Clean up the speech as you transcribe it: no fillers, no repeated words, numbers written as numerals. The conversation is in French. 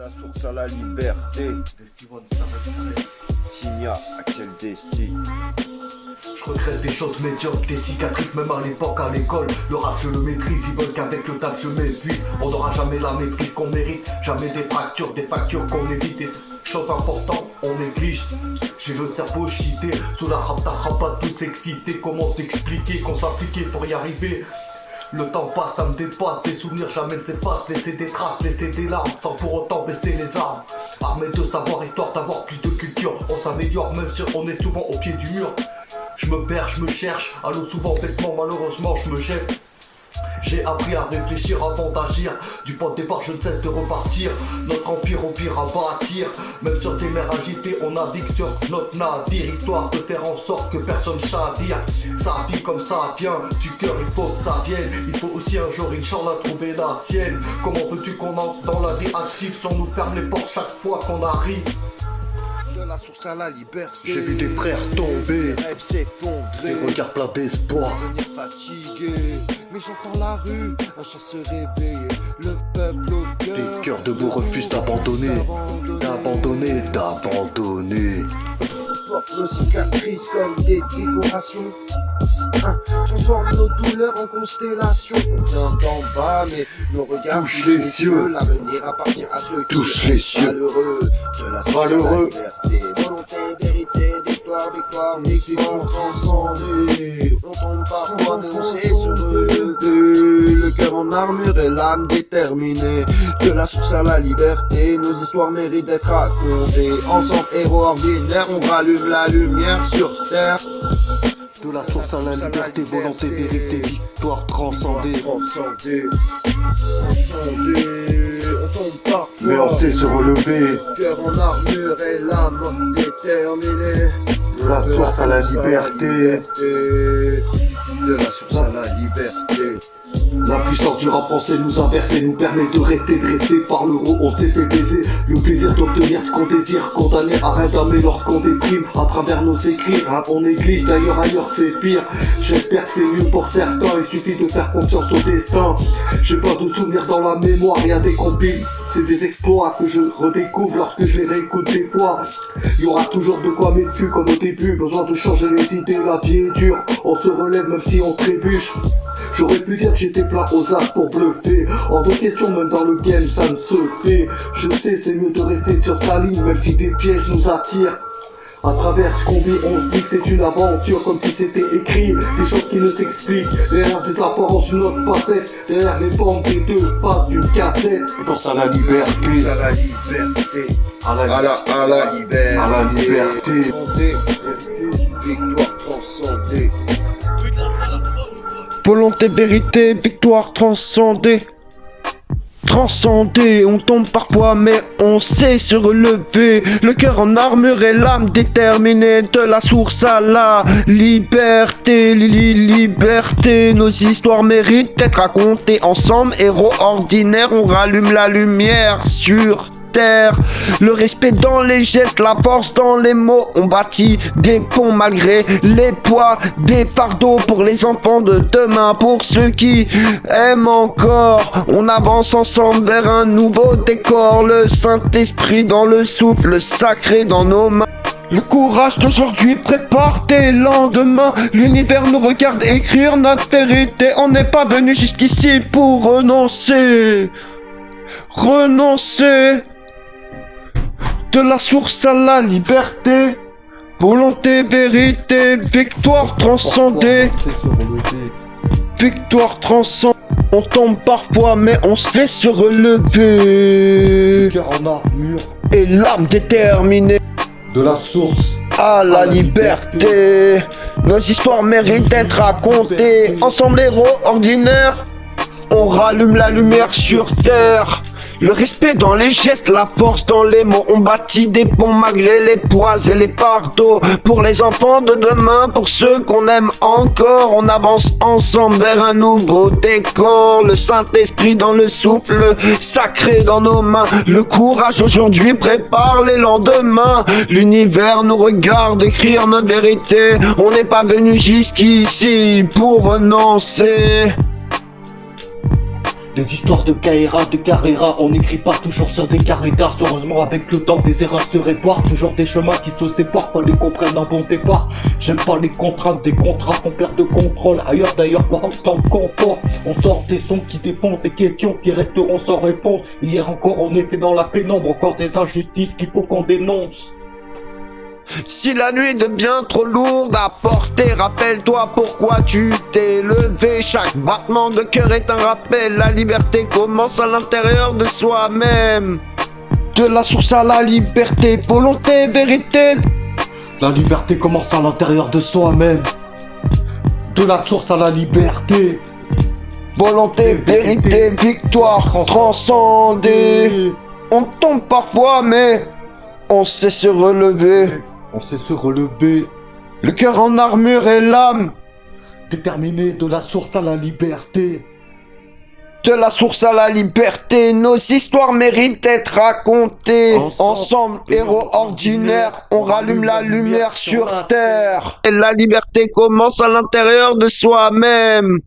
La source à la liberté. Signa, Axel Desti. Je regrette des choses médiocres, des cicatrices même à l'époque à l'école. Le rap je le maîtrise, ils veulent qu'avec le taf je m'épuise. On n'aura jamais la méprise qu'on mérite, jamais des factures qu'on évite. Des choses importantes, on néglige. J'ai le cerveau cheaté, sous la rap pas tous excités. Comment t'expliquer qu'on s'appliquait pour y arriver? Le temps passe, ça me dépasse, des souvenirs jamais ne s'effacent. Laisser des traces, laisser des larmes, sans pour autant baisser les armes. Armé de savoir, histoire d'avoir plus de culture. On s'améliore même si on est souvent au pied du mur. Je me perds, je me cherche, à l'eau souvent bêtement, malheureusement je me jette. J'ai appris à réfléchir avant d'agir. Du point de départ je ne cesse de repartir. Notre empire au pire à bâtir. Même sur des mers agitées on navigue sur notre navire. Histoire de faire en sorte que personne chavire. Ça vit comme ça vient, du cœur il faut que ça vienne. Il faut aussi un jour Inch'Allah trouver la sienne. Comment veux-tu qu'on entre dans la vie active sans nous ferme les portes chaque fois qu'on arrive? De la source à la liberté. J'ai vu des frères tomber, des rêves s'effondrer, des regards pleins d'espoir. devenir fatigué, mais j'entends la rue, un chant se réveiller, le peuple au cœur. Des cœurs debout refusent d'abandonner, d'abandonner. Porte nos cicatrices comme des décorations. Transforme nos douleurs en constellations. On vient d'en bas, mais nos regards touchent les cieux. L'avenir appartient à ceux qui Touche les cieux. malheureux. De la Malheureux. liberté, volonté, vérité, victoire, victoire transcendée. On tombe parfois, mais on sait se relever. Le cœur en armure et l'âme déterminée. De la source à la liberté, nos histoires méritent d'être racontées. Ensemble, héros ordinaires, on rallume la lumière sur terre. De la source à la liberté, volonté, vérité, victoire transcendée. Transcendée, on tombe parfois, Mais on sait se relever. cœur en armure et l'âme déterminée. De la source à la liberté. De la source à la liberté. La puissance du rap français nous a versé, nous permet de rester dressés par l'euro, on s'est fait baiser. Le plaisir d'obtenir ce qu'on désire, condamné à rien d'âmer lorsqu'on déprime à travers nos écrits. Hein, on néglige, d'ailleurs ailleurs c'est pire. J'espère que c'est mieux pour certains, il suffit de faire confiance au destin. J'ai pas de souvenirs dans la mémoire, y'a des compiles. C'est des exploits que je redécouvre lorsque je les réécoute des fois. Il y aura toujours de quoi m'écu comme au début, besoin de changer les idées, la vie est dure. On se relève même si on trébuche. J'aurais pu dire que j'étais plein aux as pour bluffer. Hors de question, même dans le game, ça ne se fait. Je sais, c'est mieux de rester sur sa ligne, même si des pièges nous attirent. À travers ce qu'on vit, on dit que c'est une aventure, comme si c'était écrit. Des choses qui ne s'expliquent. Derrière des apparences, une autre facette. Derrière les bandes des deux faces d'une cassette. Pense à la liberté. À la liberté. À la À la liberté. À la liberté. Victoire transcendée. Volonté, vérité, victoire transcendée. Transcendée, on tombe parfois mais on sait se relever. Le cœur en armure et l'âme déterminée. De la source à la liberté, liberté. Nos histoires méritent d'être racontées ensemble. Héros ordinaires, on rallume la lumière sur terre. Le respect dans les gestes, la force dans les mots. On bâtit des ponts malgré les poids, des fardeaux pour les enfants de demain. Pour ceux qui aiment encore, on avance ensemble vers un nouveau décor. Le Saint-Esprit dans le souffle sacré dans nos mains. Le courage d'aujourd'hui prépare tes lendemains. L'univers nous regarde écrire notre vérité. On n'est pas venu jusqu'ici pour renoncer. Renoncer. De la source à la liberté, volonté, vérité, victoire transcendée. Victoire transcendée. On tombe parfois mais on sait se relever. Cœur en armure. Et l'âme déterminée. De la source À la liberté. Nos histoires méritent d'être racontées. Ensemble héros ordinaires, on rallume la lumière sur terre. Le respect dans les gestes, la force dans les mots. On bâtit des ponts malgré les poids et les fardeaux. Pour les enfants de demain, pour ceux qu'on aime encore. On avance ensemble vers un nouveau décor. Le Saint-Esprit dans le souffle sacré dans nos mains. Le courage aujourd'hui prépare les lendemains. L'univers nous regarde écrire notre vérité. On n'est pas venu jusqu'ici pour renoncer. Des histoires de Carrera, on n'écrit pas toujours sur des carrés d'art. Heureusement avec le temps des erreurs se réparent. Toujours des chemins qui se séparent, pas les comprennent un bon départ. J'aime pas les contraintes, des contrats qu'on perd de contrôle. Ailleurs d'ailleurs pas dans le confort. On sort des sons qui dépendent des questions qui resteront sans réponse. Hier encore on était dans la pénombre, encore des injustices qu'il faut qu'on dénonce. Si la nuit devient trop lourde à porter, rappelle-toi pourquoi tu t'es levé. Chaque battement de cœur est un rappel. La liberté commence à l'intérieur de soi-même. De la source à la liberté, volonté, vérité. La liberté commence à l'intérieur de soi-même. De la source à la liberté. Volonté, vérité, victoire, transcender. On tombe parfois mais on sait se relever. On sait se relever. Le cœur en armure et l'âme. Déterminé de la source à la liberté. De la source à la liberté, nos histoires méritent d'être racontées. Ensemble, héros ordinaires, on rallume la lumière sur terre. Et la liberté commence à l'intérieur de soi-même.